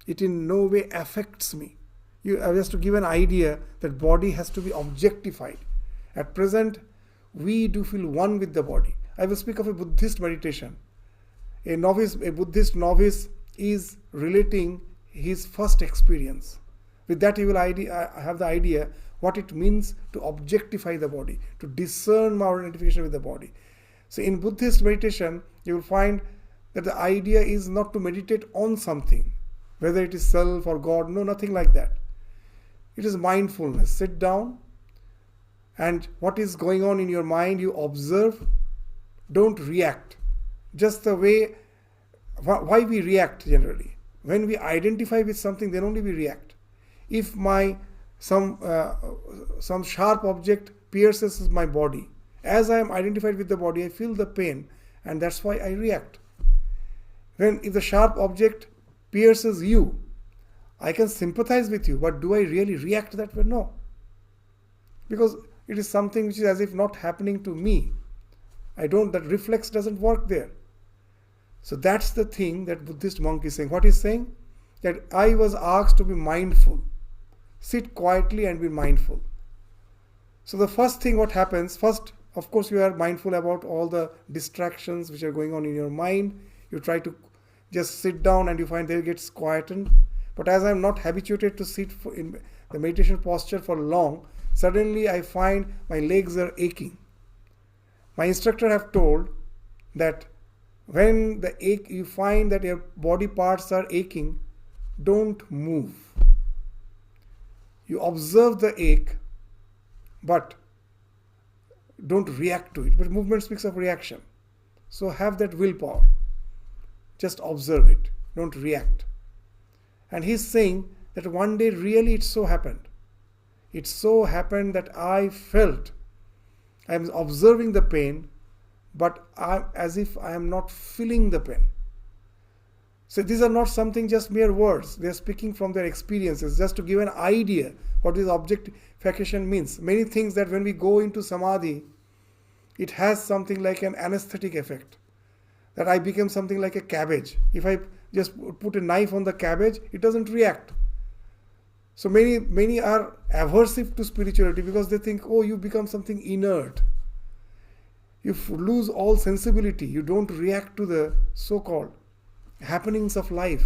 it in no way affects me. Just to give an idea that body has to be objectified. At present, we do feel one with the body. I will speak of a Buddhist meditation. A Buddhist novice is relating his first experience With that, you will have the idea what it means to objectify the body, to discern our identification with the body. So in Buddhist meditation, you will find that the idea is not to meditate on something, whether it is self or God, no, nothing like that. It is mindfulness. Sit down, and what is going on in your mind, you observe. Don't react. Just the way, why we react generally. When we identify with something, then only we react. If some sharp object pierces my body, as I am identified with the body, I feel the pain, and that's why I react. If the sharp object pierces you, I can sympathize with you, but do I really react that way? No. Because it is something which is as if not happening to me. That reflex doesn't work there. So that's the thing that Buddhist monk is saying. What he's saying? That I was asked to be mindful. Sit quietly and be mindful. So the first thing what happens, first, of course, you are mindful about all the distractions which are going on in your mind. You try to just sit down and you find they gets quietened. But as I am not habituated to sit in the meditation posture for long, suddenly I find my legs are aching. My instructor have told that when you find that your body parts are aching, don't move. You observe the ache, but don't react to it. But movement speaks of reaction. So have that willpower. Just observe it. Don't react. And he's saying that one day really it so happened. It so happened that I felt I am observing the pain, but as if I am not feeling the pain. So these are not something just mere words. They are speaking from their experiences, just to give an idea what this objectification means. Many things that when we go into samadhi, it has something like an anesthetic effect. That I become something like a cabbage. If I just put a knife on the cabbage, it doesn't react. So many are aversive to spirituality because they think, oh, you become something inert. You lose all sensibility. You don't react to the so-called happenings of life.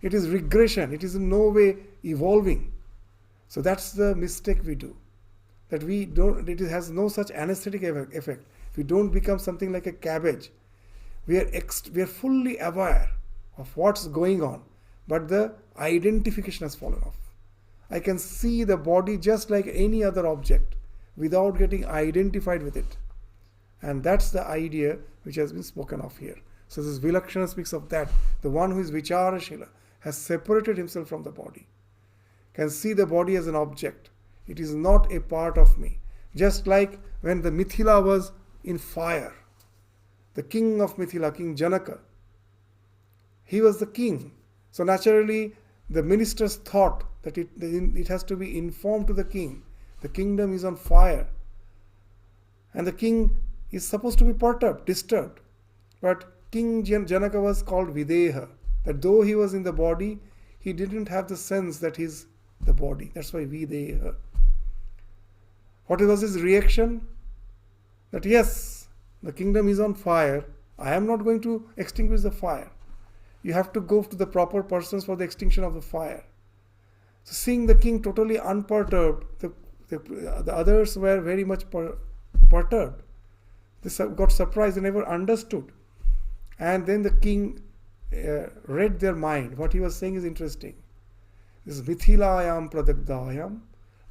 It is regression. It is in no way evolving. So that's the mistake we do. That it has no such anesthetic effect. We don't become something like a cabbage. We are fully aware of what's going on, but the identification has fallen off. I can see the body just like any other object without getting identified with it. And that's the idea which has been spoken of here. So this Vilakshana speaks of that. The one who is Vicharashila has separated himself from the body, can see the body as an object. It is not a part of me. Just like when the Mithila was in fire. The king of Mithila, King Janaka, he was the king. So naturally, the ministers thought that it has to be informed to the king. The kingdom is on fire. And the king is supposed to be perturbed, disturbed. But King Janaka was called Videha. That though he was in the body, he didn't have the sense that he's the body. That's why Videha. What was his reaction? That yes, the kingdom is on fire. I am not going to extinguish the fire. You have to go to the proper persons for the extinction of the fire. So seeing the king totally unperturbed, the others were very much perturbed. They got surprised, they never understood. And then the king read their mind. What he was saying is interesting. This Mithilayam pradagdayam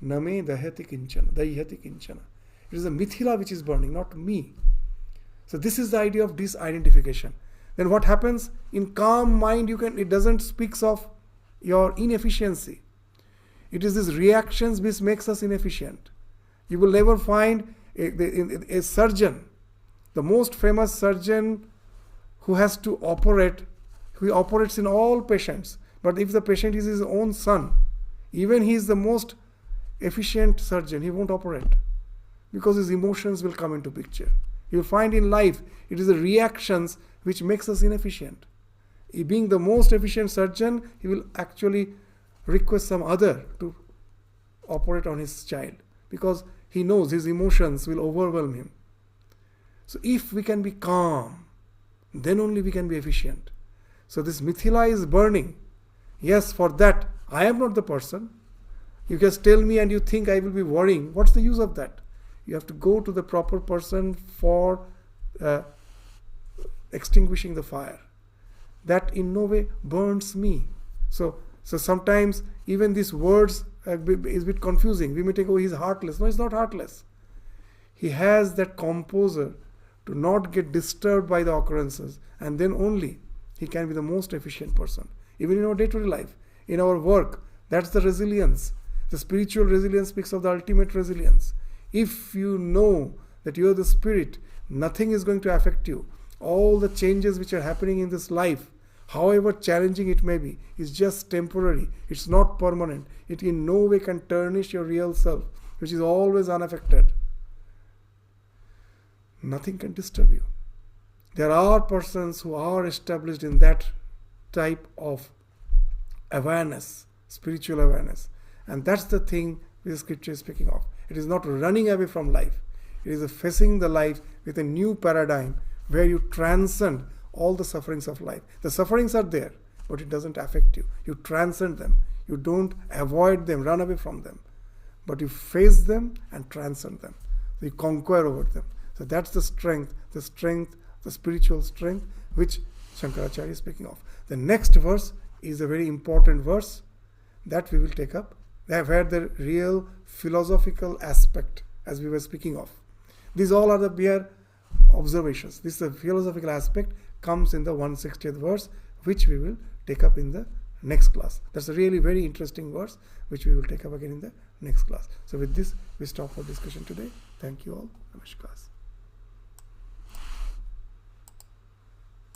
name dahati kinchana. It is the Mithila which is burning, not me. So this is the idea of disidentification. Then what happens? In calm mind, it doesn't speak of your inefficiency. It is these reactions which makes us inefficient. You will never find a surgeon, the most famous surgeon who has to operate, who operates in all patients. But if the patient is his own son, even he is the most efficient surgeon, he won't operate because his emotions will come into picture. You will find in life, it is the reactions which makes us inefficient. Being the most efficient surgeon, he will actually request some other to operate on his child because he knows his emotions will overwhelm him. So if we can be calm, then only we can be efficient. So this Mithila is burning. Yes, for that, I am not the person. You just tell me and you think I will be worrying. What's the use of that? You have to go to the proper person for extinguishing the fire. That in no way burns me. So sometimes even these words is a bit confusing. We may think, oh, he's heartless. No, he's not heartless. He has that composure to not get disturbed by the occurrences, and then only he can be the most efficient person. Even in our day-to-day life, in our work, that's the resilience. The spiritual resilience speaks of the ultimate resilience. If you know that you are the spirit, nothing is going to affect you. All the changes which are happening in this life, however challenging it may be, is just temporary. It's not permanent. It in no way can tarnish your real self, which is always unaffected. Nothing can disturb you. There are persons who are established in that type of awareness, spiritual awareness. And that's the thing the scripture is speaking of. It is not running away from life. It is facing the life with a new paradigm where you transcend all the sufferings of life. The sufferings are there, but it doesn't affect you. You transcend them. You don't avoid them, run away from them. But you face them and transcend them. You conquer over them. So that's the strength, the spiritual strength, which Shankaracharya is speaking of. The next verse is a very important verse that we will take up, where the real philosophical aspect, as we were speaking of. These all are the mere observations. This philosophical aspect comes in the 160th verse, which we will take up in the next class. That's a really very interesting verse, which we will take up again in the next class. So with this, we stop our discussion today. Thank you all. Namaskar.